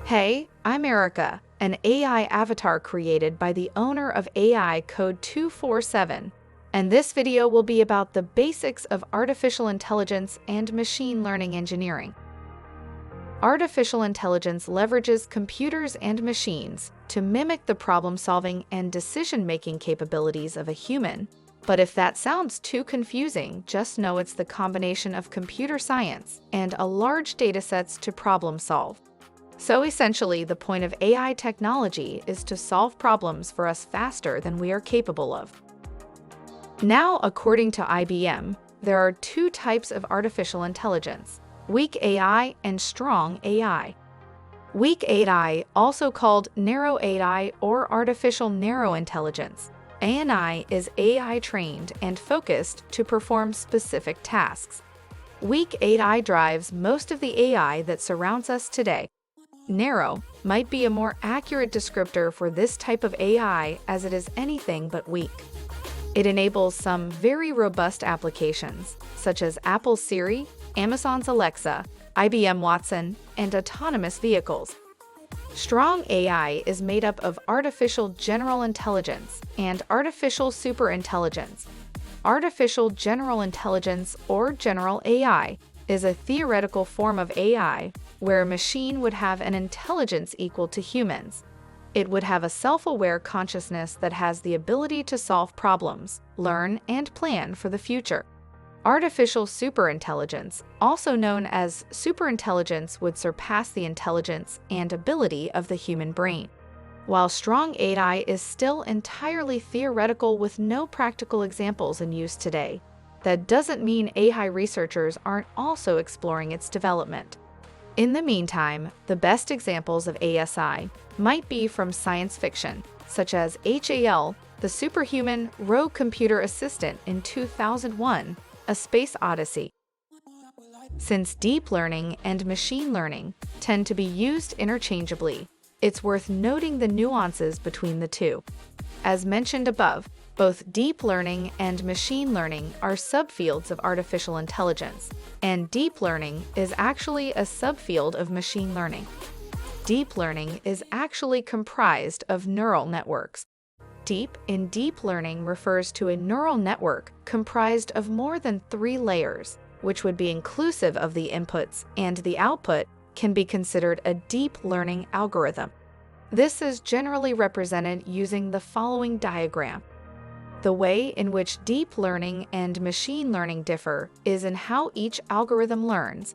Hey, I'm Erica, an AI avatar created by the owner of AI Code 247, and this video will be about the basics of artificial intelligence and machine learning engineering. Artificial intelligence leverages computers and machines to mimic the problem-solving and decision-making capabilities of a human. But if that sounds too confusing, just know it's the combination of computer science and a large datasets to problem solve. So essentially, the point of AI technology is to solve problems for us faster than we are capable of. Now, according to IBM, there are two types of artificial intelligence: weak AI and strong AI. Weak AI, also called narrow AI or artificial narrow intelligence, ANI, is AI trained and focused to perform specific tasks. Weak AI drives most of the AI that surrounds us today. Narrow might be a more accurate descriptor for this type of AI, as it is anything but weak. It enables some very robust applications, such as Apple's Siri, Amazon's Alexa, IBM Watson, and autonomous vehicles. Strong AI is made up of artificial general intelligence and artificial superintelligence. Artificial general intelligence, or general AI, is a theoretical form of AI where a machine would have an intelligence equal to humans. It would have a self-aware consciousness that has the ability to solve problems, learn, and plan for the future. Artificial superintelligence, also known as superintelligence, would surpass the intelligence and ability of the human brain. While strong AI is still entirely theoretical with no practical examples in use today, that doesn't mean AI researchers aren't also exploring its development. In the meantime, the best examples of ASI might be from science fiction, such as HAL, the superhuman rogue computer assistant in 2001, A Space Odyssey. Since deep learning and machine learning tend to be used interchangeably, it's worth noting the nuances between the two. As mentioned above, both deep learning and machine learning are subfields of artificial intelligence, and deep learning is actually a subfield of machine learning. Deep learning is actually comprised of neural networks. Deep in deep learning refers to a neural network comprised of more than 3 layers, which would be inclusive of the inputs, and the output can be considered a deep learning algorithm. This is generally represented using the following diagram. The way in which deep learning and machine learning differ is in how each algorithm learns.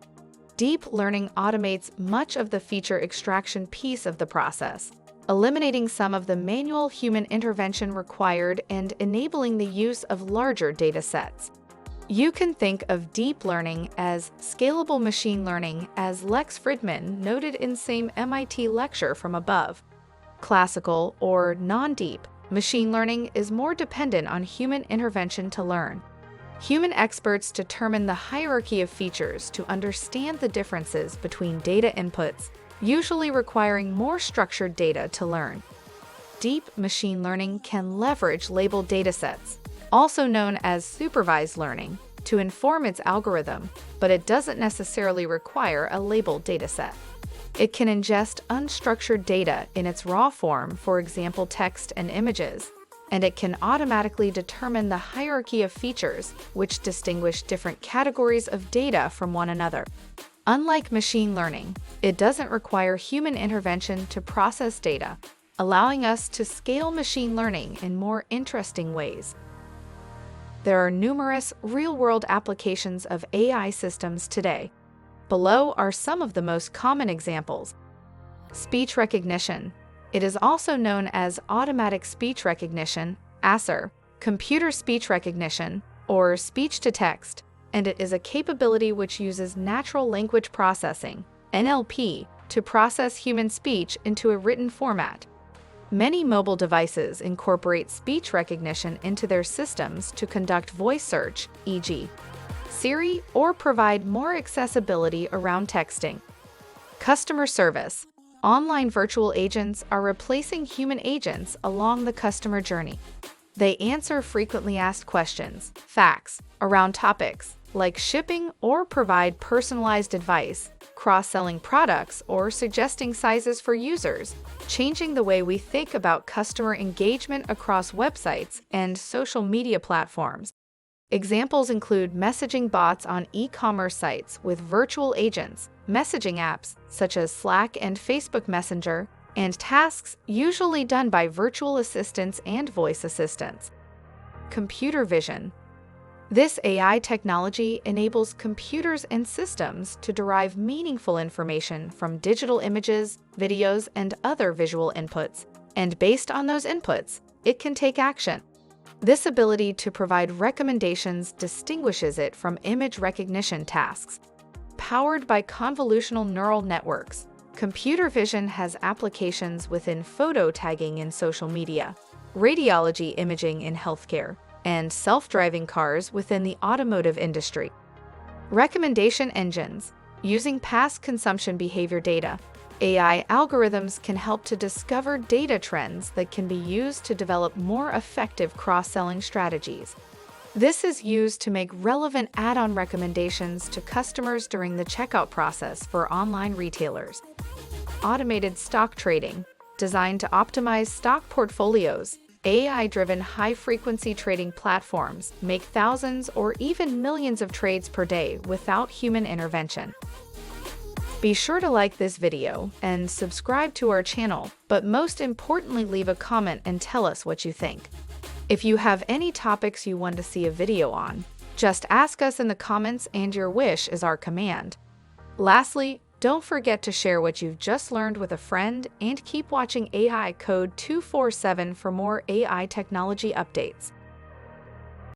Deep learning automates much of the feature extraction piece of the process, eliminating some of the manual human intervention required and enabling the use of larger data sets. You can think of deep learning as scalable machine learning, as Lex Fridman noted in same MIT lecture from above. Classical or non-deep machine learning is more dependent on human intervention to learn. Human experts determine the hierarchy of features to understand the differences between data inputs, usually requiring more structured data to learn. Deep machine learning can leverage labeled datasets, also known as supervised learning, to inform its algorithm, but it doesn't necessarily require a labeled dataset. It can ingest unstructured data in its raw form, for example text and images, and it can automatically determine the hierarchy of features which distinguish different categories of data from one another. Unlike machine learning, it doesn't require human intervention to process data, allowing us to scale machine learning in more interesting ways. There are numerous real-world applications of AI systems today. Below are some of the most common examples. Speech recognition. It is also known as automatic speech recognition, ASR, computer speech recognition, or speech-to-text, and it is a capability which uses natural language processing, NLP, to process human speech into a written format. Many mobile devices incorporate speech recognition into their systems to conduct voice search, e.g., Siri, or provide more accessibility around texting. Customer service. Online virtual agents are replacing human agents along the customer journey. They answer frequently asked questions, facts, around topics, like shipping or provide personalized advice, cross-selling products, or suggesting sizes for users, changing the way we think about customer engagement across websites and social media platforms. Examples include messaging bots on e-commerce sites with virtual agents, messaging apps such as Slack and Facebook Messenger, and tasks usually done by virtual assistants and voice assistants. Computer vision. This AI technology enables computers and systems to derive meaningful information from digital images, videos, and other visual inputs, and based on those inputs, it can take action. This ability to provide recommendations distinguishes it from image recognition tasks. Powered by convolutional neural networks, computer vision has applications within photo tagging in social media, radiology imaging in healthcare, and self-driving cars within the automotive industry. Recommendation engines. Using past consumption behavior data, AI algorithms can help to discover data trends that can be used to develop more effective cross-selling strategies. This is used to make relevant add-on recommendations to customers during the checkout process for online retailers. Automated stock trading. Designed to optimize stock portfolios, AI-driven high-frequency trading platforms make thousands or even millions of trades per day without human intervention. Be sure to like this video and subscribe to our channel, but most importantly, leave a comment and tell us what you think. If you have any topics you want to see a video on, just ask us in the comments and your wish is our command. Lastly, don't forget to share what you've just learned with a friend and keep watching AI Code 247 for more AI technology updates.